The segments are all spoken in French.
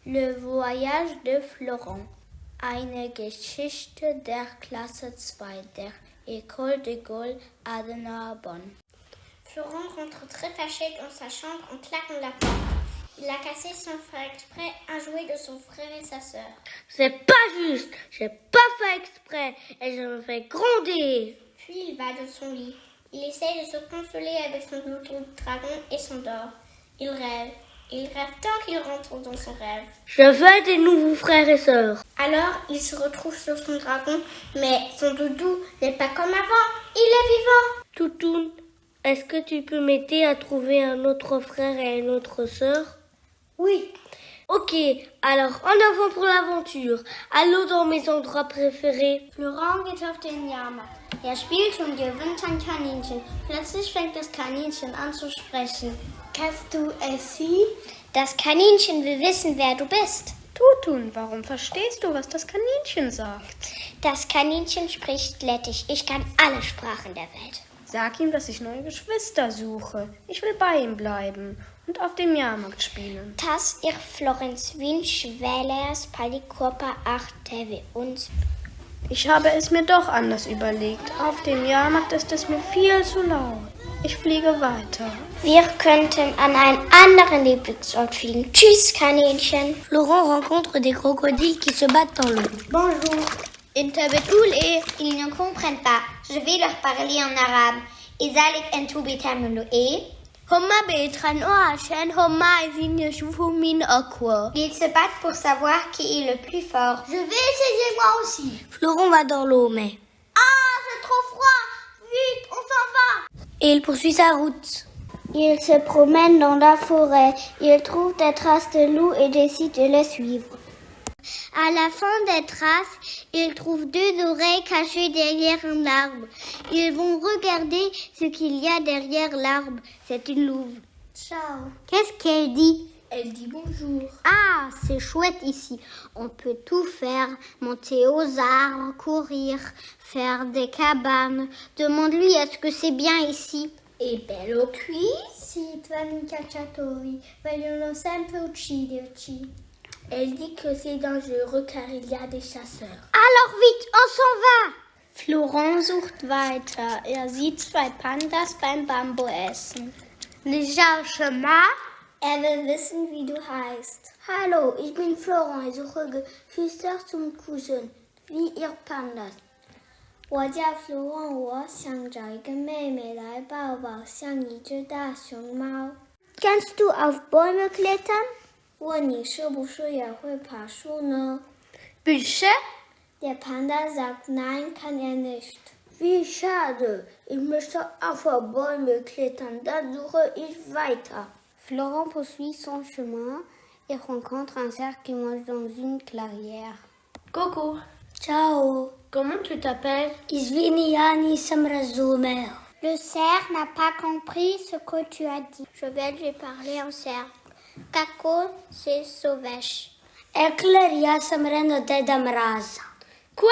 Le voyage de Florent. Eine Geschichte der Klasse 2 der École de Gaulle Adenauer Bonn. Florent rentre très fâché dans sa chambre en claquant la porte. Il a cassé sans faire exprès un jouet de son frère et sa sœur. C'est pas juste, j'ai pas fait exprès et je me fais gronder. Puis il va de son lit. Il essaye de se consoler avec son blouson de dragon et s'endort. Il rêve tant qu'il rentre dans son rêve. Je veux des nouveaux frères et sœurs. Alors, il se retrouve sur son dragon, mais son doudou n'est pas comme avant. Il est vivant. Toutoun, est-ce que tu peux m'aider à trouver un autre frère et une autre sœur? Oui. Ok, alors en avant pour l'aventure. Allons dans mes endroits préférés. Florent geht auf den Jahrmarkt. Spielt und gewinnt ein Kaninchen. Plötzlich fängt das Kaninchen an zu sprechen. Kannst du es sehen? Das Kaninchen will wissen, wer du bist. Toutoun, warum verstehst du, was das Kaninchen sagt? Das Kaninchen spricht Lettisch. Ich kann alle Sprachen der Welt. Sag ihm, dass ich neue Geschwister suche. Ich will bei ihm bleiben und auf dem Jahrmarkt spielen. Tas ir Florenz Winch Wählers Palikopa 8 TV uns. Ich habe es mir doch anders überlegt. Auf dem Jahrmarkt ist es mir viel zu laut. Ich fliege weiter. Wir könnten an einen anderen Lieblingsort fliegen. Tschüss, Kaninchen. Florent rencontre des crocodiles qui se battent dans l'eau. Bonjour. Ils ne comprennent pas. Je vais leur parler en arabe. Izalik entubi termulu Homa betran oachen, homa evine shufumin aqua. Ils se battent pour savoir qui est le plus fort. Je vais essayer moi aussi. Florent va dans l'eau, mais... Ah, c'est trop froid. Vite, on s'en va. Et il poursuit sa route. Il se promène dans la forêt. Il trouve des traces de loup et décide de les suivre. À la fin des traces, ils trouvent deux oreilles cachées derrière un arbre. Ils vont regarder ce qu'il y a derrière l'arbre. C'est une louve. Ciao. Qu'est-ce qu'elle dit? Elle dit bonjour. Ah, c'est chouette ici. On peut tout faire. Monter aux arbres, courir, faire des cabanes. Demande-lui, est-ce que c'est bien ici? Et bello qui? Si, tvani cacciatori vogliono sempre ucciderci. Elle dit que c'est dangereux car il y a des chasseurs. Alors vite, on s'en va! Florent sucht weiter. Sieht 2 Pandas beim Bambu essen. Déjà chemin? Will wissen, wie du heißt. Hallo, ich bin Florent. Ich suche Geschwister zum Kuscheln. Wie ihr Pandas. 我叫 Florent， 我想找一个妹妹来抱抱，像一只大熊猫。Kannst du auf Bäume klettern? 问你是不是也会爬树呢？ Bitte? Der Panda sagt, nein, kann er nicht. Wie schade. Ich möchte auf Bäume klettern. Dann suche ich weiter. Florent poursuit son chemin et rencontre un cerf qui mange dans une clairière. Coucou. Ciao. Comment tu t'appelles? Ich bin Jani Samrazumer. Le cerf n'a pas compris ce que tu as dit. Je vais lui parler en cerf. Kako, c'est sauvage. Éclair, я Samreno Deda Mraz. Quoi?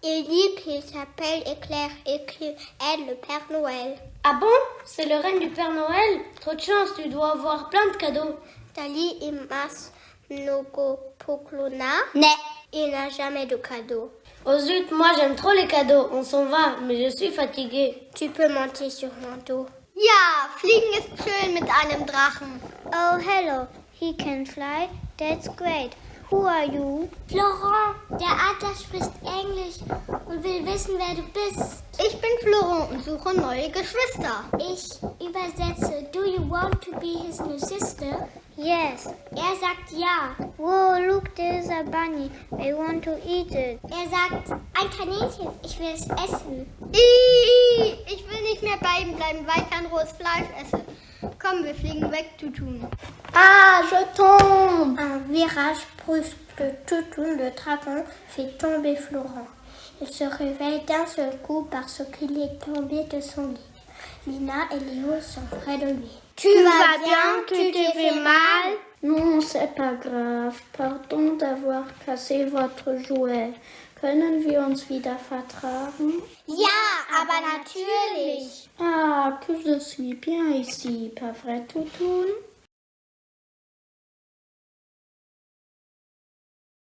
Il dit qu'il s'appelle Éclair et qu'il est le Père Noël. Ah bon? C'est le règne du Père Noël? Trop de chance, tu dois avoir plein de cadeaux. Tali imas nogo poklona. Ne. Il n'a jamais de cadeaux. Oh zut, moi j'aime trop les cadeaux. On s'en va, mais je suis fatiguée. Tu peux monter sur mon dos. Ja, fliegen ist schön mit einem Drachen. Oh, hello. He can fly. That's great. Who are you? Florent, der Adler spricht Englisch und will wissen, wer du bist. Ich bin Florent und suche neue Geschwister. Ich übersetze. Do you want to be his new sister? Yes. Er sagt ja. Whoa, look, there's a bunny. I want to eat it. Er sagt, ein Kaninchen, ich will es essen. Ich will nicht mehr bei ihm bleiben, weil ich kein rohes Fleisch esse. Komm, wir fliegen weg, Toutoun. Ah, je tombe. Un virage brusque de Toutoun, le dragon, fait tomber Florent. Il se réveille d'un seul coup parce qu'il est tombé de son lit. Lina et Léo sont près de lui. Tu vas bien? Tu t'es fait mal? Non, c'est pas grave. Pardon d'avoir cassé votre jouet. Können wir uns wieder vertragen? Ja, aber natürlich. Ah, que je suis bien ici, pas vrai, Toutoun?